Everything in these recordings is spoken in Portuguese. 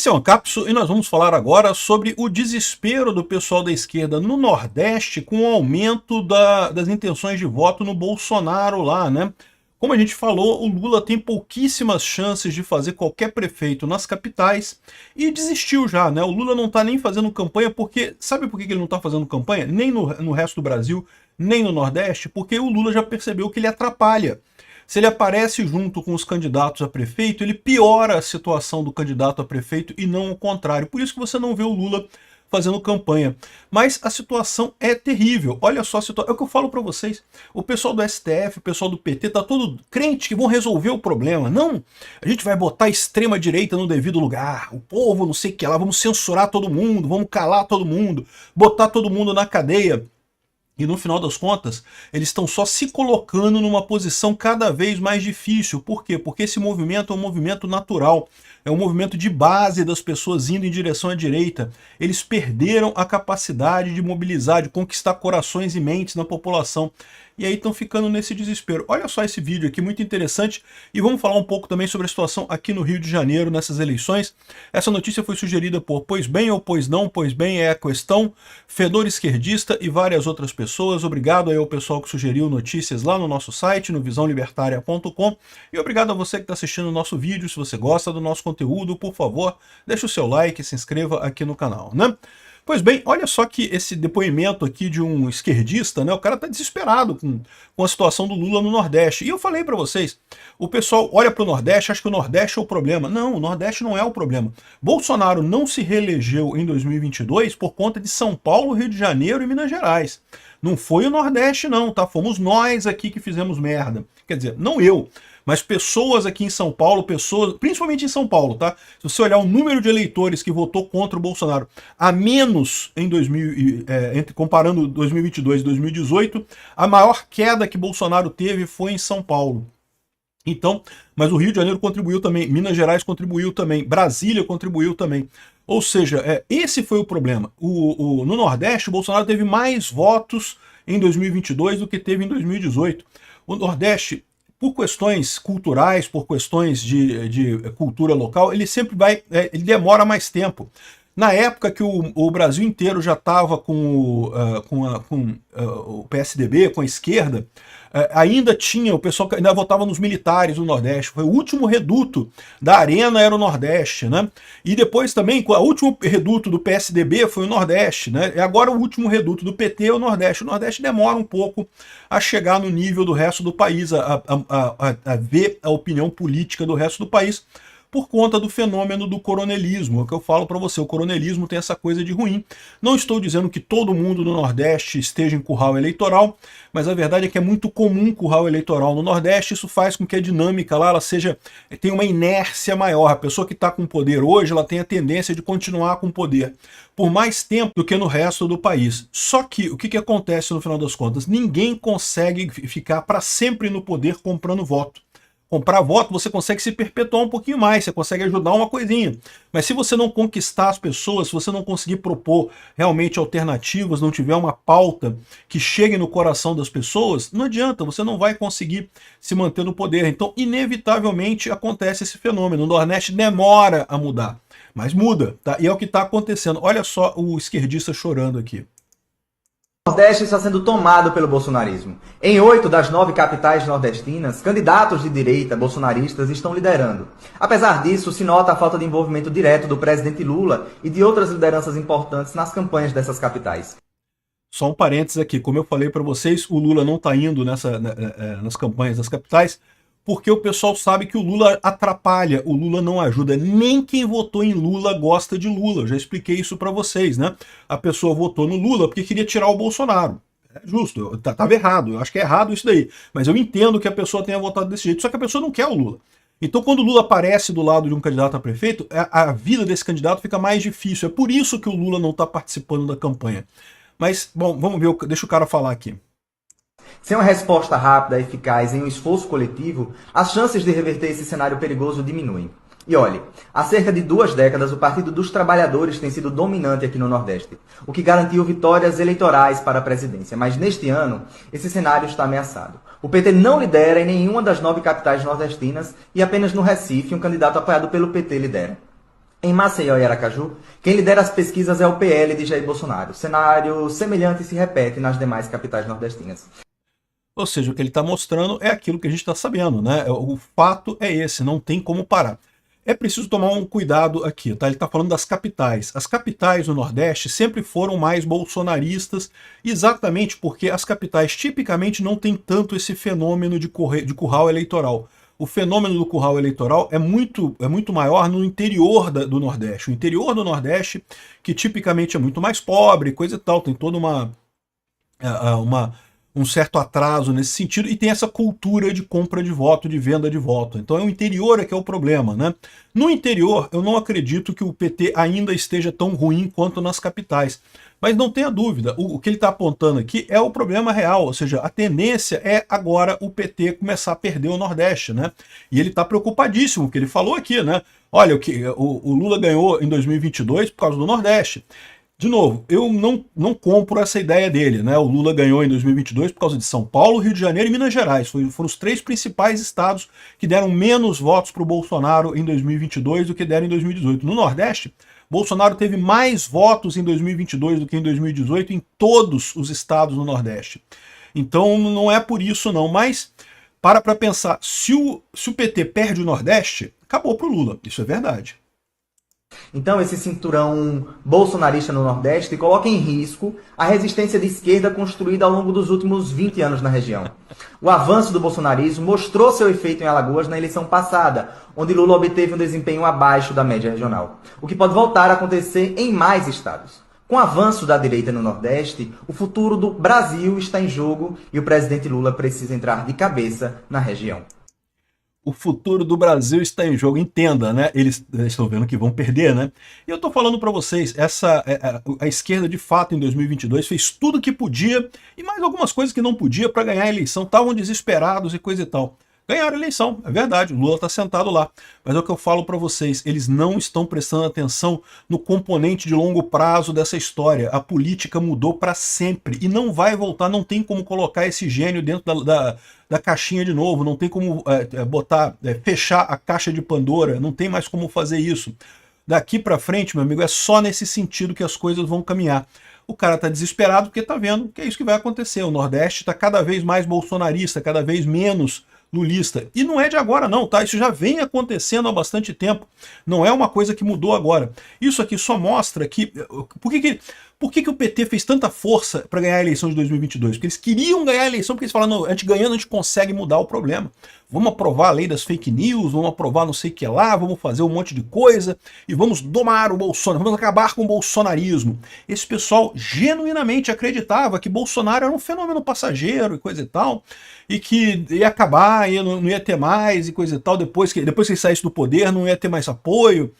Esse é um Ancapso e nós vamos falar agora sobre o desespero do pessoal da esquerda no Nordeste com o aumento das intenções de voto no Bolsonaro lá, né? Como a gente falou, o Lula tem pouquíssimas chances de fazer qualquer prefeito nas capitais e desistiu já, né? O Lula não tá nem fazendo campanha porque... Sabe por que ele não tá fazendo campanha? Nem no resto do Brasil, nem no Nordeste, porque o Lula já percebeu que ele atrapalha. Se ele aparece junto com os candidatos a prefeito, ele piora a situação do candidato a prefeito e não o contrário. Por isso que você não vê o Lula fazendo campanha. Mas a situação é terrível. Olha só a situação. É o que eu falo para vocês. O pessoal do STF, o pessoal do PT, tá todo crente que vão resolver o problema. Não. A gente vai botar a extrema-direita no devido lugar. O povo, não sei o que lá. Vamos censurar todo mundo. Vamos calar todo mundo. Botar todo mundo na cadeia. E no final das contas, eles estão só se colocando numa posição cada vez mais difícil. Por quê? Porque esse movimento é um movimento natural. É um movimento de base das pessoas indo em direção à direita. Eles perderam a capacidade de mobilizar, de conquistar corações e mentes na população. E aí estão ficando nesse desespero. Olha só esse vídeo aqui, muito interessante. E vamos falar um pouco também sobre a situação aqui no Rio de Janeiro, nessas eleições. Essa notícia foi sugerida por Pois Bem ou Pois Não, Pois Bem é a Questão, Fedor Esquerdista e várias outras pessoas. Obrigado aí ao pessoal que sugeriu notícias lá no nosso site, no visãolibertaria.com. E obrigado a você que está assistindo o nosso vídeo. Se você gosta do nosso conteúdo, por favor, deixa o seu like e se inscreva aqui no canal, né? Pois bem, olha só que esse depoimento aqui de um esquerdista, né? O cara tá desesperado com a situação do Lula no Nordeste. E eu falei para vocês, o pessoal olha para o Nordeste, acha que o Nordeste é o problema. Não, o Nordeste não é o problema. Bolsonaro não se reelegeu em 2022 por conta de São Paulo, Rio de Janeiro e Minas Gerais. Não foi o Nordeste não, tá? Fomos nós aqui que fizemos merda. Quer dizer, não eu, mas pessoas aqui em São Paulo, pessoas, principalmente em São Paulo, tá? Se você olhar o número de eleitores que votou contra o Bolsonaro, a menos em comparando 2022 e 2018, a maior queda que Bolsonaro teve foi em São Paulo. Então, mas o Rio de Janeiro contribuiu também, Minas Gerais contribuiu também, Brasília contribuiu também. Ou seja, esse foi o problema. No Nordeste, o Bolsonaro teve mais votos em 2022 do que teve em 2018. O Nordeste, por questões culturais, por questões de cultura local, ele sempre vai, ele demora mais tempo. Na época que o Brasil inteiro já estava com o PSDB, com a esquerda, ainda tinha, o pessoal que ainda votava nos militares no Nordeste. Foi o último reduto da arena era o Nordeste, né? E depois também, o último reduto do PSDB foi o Nordeste, né? E agora o último reduto do PT é o Nordeste. O Nordeste demora um pouco a chegar no nível do resto do país, a ver a opinião política do resto do país, por conta do fenômeno do coronelismo. É o que eu falo para você, o coronelismo tem essa coisa de ruim. Não estou dizendo que todo mundo no Nordeste esteja em curral eleitoral, mas a verdade é que é muito comum curral eleitoral no Nordeste. Isso faz com que a dinâmica lá tenha uma inércia maior. A pessoa que está com poder hoje, ela tem a tendência de continuar com poder por mais tempo do que no resto do país. Só que o que acontece no final das contas? Ninguém consegue ficar para sempre no poder comprando voto. Comprar voto, você consegue se perpetuar um pouquinho mais, você consegue ajudar uma coisinha. Mas se você não conquistar as pessoas, se você não conseguir propor realmente alternativas, não tiver uma pauta que chegue no coração das pessoas, não adianta, você não vai conseguir se manter no poder. Então, inevitavelmente, acontece esse fenômeno. O Nordeste demora a mudar, mas muda, tá? E é o que está acontecendo. Olha só o esquerdista chorando aqui. O Nordeste está sendo tomado pelo bolsonarismo. Em 8 das 9 capitais nordestinas, candidatos de direita bolsonaristas estão liderando. Apesar disso, se nota a falta de envolvimento direto do presidente Lula e de outras lideranças importantes nas campanhas dessas capitais. Só um parênteses aqui, como eu falei para vocês, o Lula não está indo nas campanhas das capitais, porque o pessoal sabe que o Lula atrapalha, o Lula não ajuda. Nem quem votou em Lula gosta de Lula. Eu já expliquei isso para vocês, né? A pessoa votou no Lula porque queria tirar o Bolsonaro. É justo, estava errado, eu acho que é errado isso daí. Mas eu entendo que a pessoa tenha votado desse jeito, só que a pessoa não quer o Lula. Então quando o Lula aparece do lado de um candidato a prefeito, a vida desse candidato fica mais difícil. É por isso que o Lula não está participando da campanha. Mas, bom, vamos ver, deixa o cara falar aqui. Sem uma resposta rápida e eficaz em um esforço coletivo, as chances de reverter esse cenário perigoso diminuem. E olhe, há cerca de 2 décadas o Partido dos Trabalhadores tem sido dominante aqui no Nordeste, o que garantiu vitórias eleitorais para a presidência. Mas neste ano, esse cenário está ameaçado. O PT não lidera em nenhuma das 9 capitais nordestinas e apenas no Recife um candidato apoiado pelo PT lidera. Em Maceió e Aracaju, quem lidera as pesquisas é o PL de Jair Bolsonaro. Cenário semelhante se repete nas demais capitais nordestinas. Ou seja, o que ele está mostrando é aquilo que a gente está sabendo, né? O fato é esse, não tem como parar. É preciso tomar um cuidado aqui, tá? Ele está falando das capitais. As capitais do Nordeste sempre foram mais bolsonaristas, exatamente porque as capitais tipicamente não têm tanto esse fenômeno de curral eleitoral. O fenômeno do curral eleitoral é muito maior no interior do Nordeste. O interior do Nordeste, que tipicamente é muito mais pobre, coisa e tal, tem toda um certo atraso nesse sentido, e tem essa cultura de compra de voto, de venda de voto. Então é o interior que é o problema, né? No interior, eu não acredito que o PT ainda esteja tão ruim quanto nas capitais. Mas não tenha dúvida, o que ele está apontando aqui é o problema real, ou seja, a tendência é agora o PT começar a perder o Nordeste, né? E ele está preocupadíssimo, porque ele falou aqui, né? Olha, o Lula ganhou em 2022 por causa do Nordeste. De novo, eu não compro essa ideia dele, né? O Lula ganhou em 2022 por causa de São Paulo, Rio de Janeiro e Minas Gerais. Foram os 3 principais estados que deram menos votos para o Bolsonaro em 2022 do que deram em 2018. No Nordeste, Bolsonaro teve mais votos em 2022 do que em 2018 em todos os estados do Nordeste. Então não é por isso não, mas para pensar, se o PT perde o Nordeste, acabou para o Lula, isso é verdade. Então, esse cinturão bolsonarista no Nordeste coloca em risco a resistência de esquerda construída ao longo dos últimos 20 anos na região. O avanço do bolsonarismo mostrou seu efeito em Alagoas na eleição passada, onde Lula obteve um desempenho abaixo da média regional, o que pode voltar a acontecer em mais estados. Com o avanço da direita no Nordeste, o futuro do Brasil está em jogo e o presidente Lula precisa entrar de cabeça na região. O futuro do Brasil está em jogo, entenda, né? Eles estão vendo que vão perder, né? E eu estou falando para vocês, a esquerda de fato em 2022 fez tudo que podia e mais algumas coisas que não podia para ganhar a eleição, estavam desesperados e coisa e tal. Ganharam a eleição, é verdade, o Lula está sentado lá. Mas é o que eu falo para vocês, eles não estão prestando atenção no componente de longo prazo dessa história. A política mudou para sempre e não vai voltar, não tem como colocar esse gênio dentro da caixinha de novo, não tem como fechar a caixa de Pandora, não tem mais como fazer isso. Daqui para frente, meu amigo, é só nesse sentido que as coisas vão caminhar. O cara está desesperado porque está vendo que é isso que vai acontecer. O Nordeste está cada vez mais bolsonarista, cada vez menos lulista. E não é de agora não, tá? Isso já vem acontecendo há bastante tempo. Não é uma coisa que mudou agora. Isso aqui só mostra que... Por que o PT fez tanta força para ganhar a eleição de 2022? Porque eles queriam ganhar a eleição, porque eles falaram, não, a gente ganhando a gente consegue mudar o problema. Vamos aprovar a lei das fake news, vamos aprovar não sei o que lá, vamos fazer um monte de coisa e vamos domar o Bolsonaro, vamos acabar com o bolsonarismo. Esse pessoal genuinamente acreditava que Bolsonaro era um fenômeno passageiro e coisa e tal, e que ia acabar, e não ia ter mais e coisa e tal, depois que ele saísse do poder não ia ter mais apoio.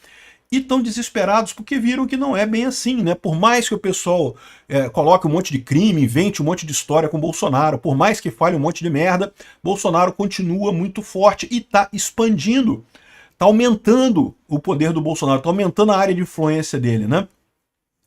E estão desesperados porque viram que não é bem assim, né? Por mais que o pessoal coloque um monte de crime, invente um monte de história com Bolsonaro, por mais que fale um monte de merda, Bolsonaro continua muito forte e está expandindo, está aumentando o poder do Bolsonaro, está aumentando a área de influência dele, né?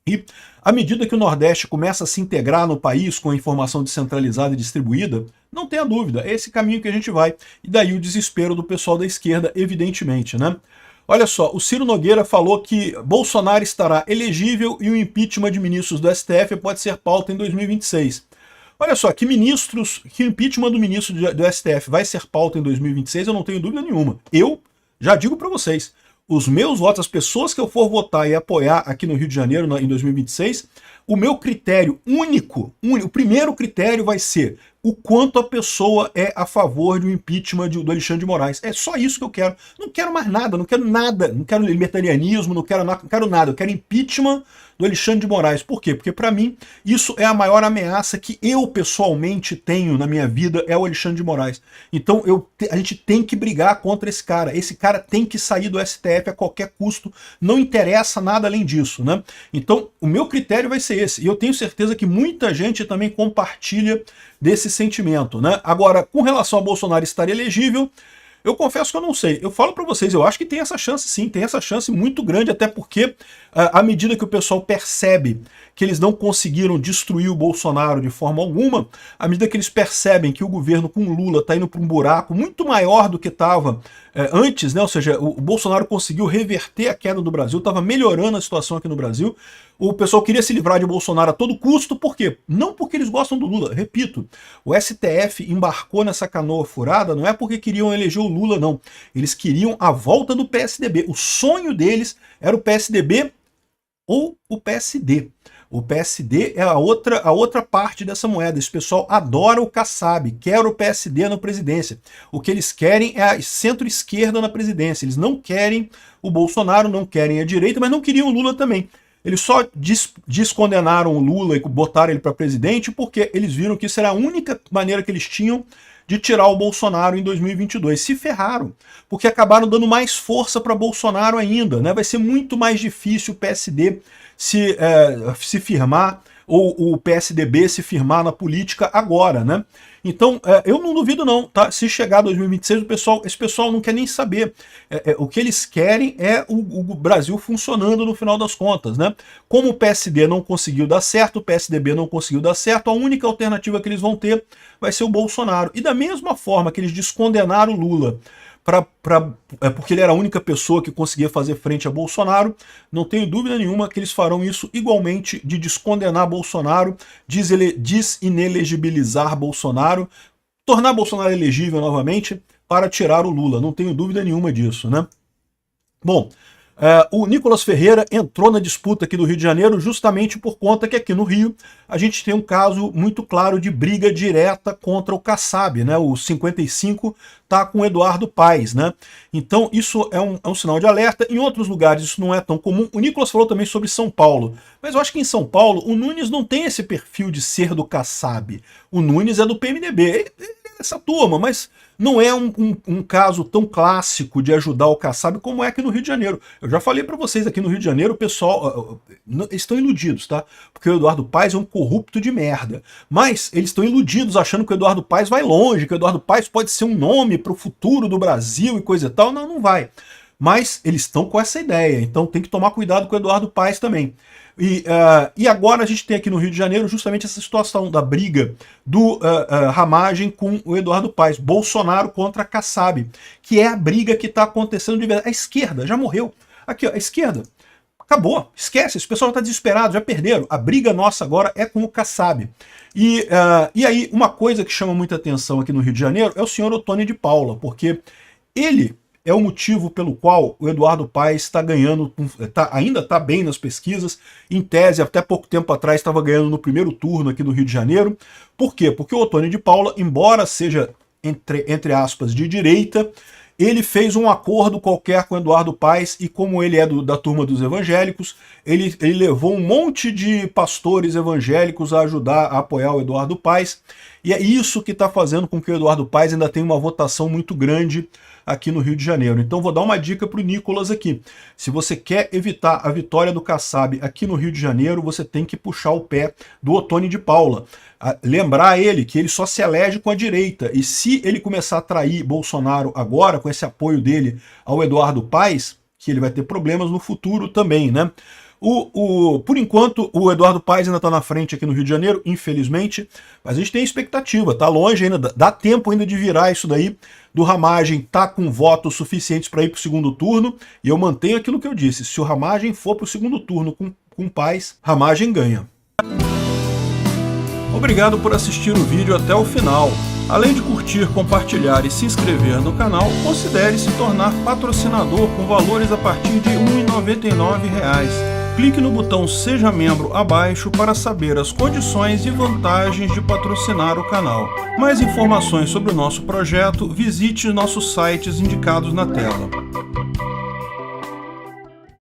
E à medida que o Nordeste começa a se integrar no país com a informação descentralizada e distribuída, não tenha dúvida, é esse caminho que a gente vai. E daí o desespero do pessoal da esquerda, evidentemente, né? Olha só, o Ciro Nogueira falou que Bolsonaro estará elegível e o impeachment de ministros do STF pode ser pauta em 2026. Olha só, que impeachment do ministro do STF vai ser pauta em 2026, eu não tenho dúvida nenhuma. Eu já digo para vocês, os meus votos, as pessoas que eu for votar e apoiar aqui no Rio de Janeiro em 2026, o meu critério único, o primeiro critério vai ser o quanto a pessoa é a favor do impeachment do Alexandre de Moraes. É só isso que eu quero. Não quero mais nada, não quero libertarianismo, não quero nada. Eu quero impeachment do Alexandre de Moraes. Por quê? Porque para mim isso é a maior ameaça que eu pessoalmente tenho na minha vida, é o Alexandre de Moraes. Então a gente tem que brigar contra esse cara. Esse cara tem que sair do STF a qualquer custo. Não interessa nada além disso, né? Então o meu critério vai ser esse. E eu tenho certeza que muita gente também compartilha desse sentimento, né? Agora, com relação a Bolsonaro estar elegível, Eu confesso que eu não sei. Eu falo para vocês, eu acho que tem essa chance sim, tem essa chance muito grande, até porque à medida que o pessoal percebe que eles não conseguiram destruir o Bolsonaro de forma alguma, à medida que eles percebem que o governo com Lula está indo para um buraco muito maior do que estava antes, né? Ou seja, o Bolsonaro conseguiu reverter a queda do Brasil, estava melhorando a situação aqui no Brasil, o pessoal queria se livrar de Bolsonaro a todo custo, por quê? Não porque eles gostam do Lula, repito, o STF embarcou nessa canoa furada, não é porque queriam eleger o Lula, não. Eles queriam a volta do PSDB. O sonho deles era o PSDB ou o PSD. O PSD é a outra parte dessa moeda. Esse pessoal adora o Kassab, quer o PSD na presidência. O que eles querem é a centro-esquerda na presidência. Eles não querem o Bolsonaro, não querem a direita, mas não queriam o Lula também. Eles só descondenaram o Lula e botaram ele para presidente porque eles viram que isso era a única maneira que eles tinham de tirar o Bolsonaro em 2022. Se ferraram, porque acabaram dando mais força para Bolsonaro ainda, né? Vai ser muito mais difícil o PSD se firmar, ou o PSDB se firmar na política agora, né? Então, eu não duvido não, tá? Se chegar 2026, esse pessoal não quer nem saber. O que eles querem é o Brasil funcionando no final das contas, né? Como o PSD não conseguiu dar certo, o PSDB não conseguiu dar certo, a única alternativa que eles vão ter vai ser o Bolsonaro. E da mesma forma que eles descondenaram o Lula, porque ele era a única pessoa que conseguia fazer frente a Bolsonaro, não tenho dúvida nenhuma que eles farão isso igualmente, de descondenar Bolsonaro, desinelegibilizar Bolsonaro, tornar Bolsonaro elegível novamente para tirar o Lula, não tenho dúvida nenhuma disso, né? Bom, o Nicolas Ferreira entrou na disputa aqui do Rio de Janeiro justamente por conta que aqui no Rio a gente tem um caso muito claro de briga direta contra o Kassab, né? O 55 tá com o Eduardo Paes, né? Então isso é um sinal de alerta. Em outros lugares isso não é tão comum. O Nicolas falou também sobre São Paulo, mas eu acho que em São Paulo o Nunes não tem esse perfil de ser do Kassab. O Nunes é do PMDB, ele é essa turma, mas não é um caso tão clássico de ajudar o Kassab como é aqui no Rio de Janeiro. Eu já falei para vocês, aqui no Rio de Janeiro o pessoal estão iludidos, tá? Porque o Eduardo Paes é um corrupto de merda. Mas eles estão iludidos achando que o Eduardo Paes vai longe, que o Eduardo Paes pode ser um nome para o futuro do Brasil e coisa e tal. Não, não vai. Mas eles estão com essa ideia, então tem que tomar cuidado com o Eduardo Paes também. E agora a gente tem aqui no Rio de Janeiro justamente essa situação da briga do Ramagem com o Eduardo Paes, Bolsonaro contra Kassab, que é a briga que está acontecendo de verdade. A esquerda já morreu. Aqui, ó, a esquerda acabou, esquece, esse pessoal está desesperado, já perderam. A briga nossa agora é com o Kassab. E aí, uma coisa que chama muita atenção aqui no Rio de Janeiro é o senhor Ottoni de Paula, porque ele é o motivo pelo qual o Eduardo Paes está ganhando, ainda está bem nas pesquisas, em tese, até pouco tempo atrás estava ganhando no primeiro turno aqui no Rio de Janeiro. Por quê? Porque o Ottoni de Paula, embora seja, entre aspas, de direita, ele fez um acordo qualquer com o Eduardo Paes, e como ele é da turma dos evangélicos, ele levou um monte de pastores evangélicos a ajudar a apoiar o Eduardo Paes, e é isso que está fazendo com que o Eduardo Paes ainda tenha uma votação muito grande aqui no Rio de Janeiro. Então vou dar uma dica para o Nicolas aqui. Se você quer evitar a vitória do Kassab aqui no Rio de Janeiro, você tem que puxar o pé do Ottoni de Paula. Lembrar ele que ele só se elege com a direita, e se ele começar a trair Bolsonaro agora, com esse apoio dele ao Eduardo Paes, que ele vai ter problemas no futuro também, né? Por enquanto, o Eduardo Paes ainda está na frente aqui no Rio de Janeiro, infelizmente, mas a gente tem expectativa, tá longe ainda, dá tempo ainda de virar isso daí, do Ramagem tá com votos suficientes para ir para o segundo turno, e eu mantenho aquilo que eu disse, se o Ramagem for para o segundo turno com Paes, Ramagem ganha. Obrigado por assistir o vídeo até o final. Além de curtir, compartilhar e se inscrever no canal, considere se tornar patrocinador com valores a partir de R$ 1,99. Clique no botão Seja Membro abaixo para saber as condições e vantagens de patrocinar o canal. Mais informações sobre o nosso projeto, visite nossos sites indicados na tela.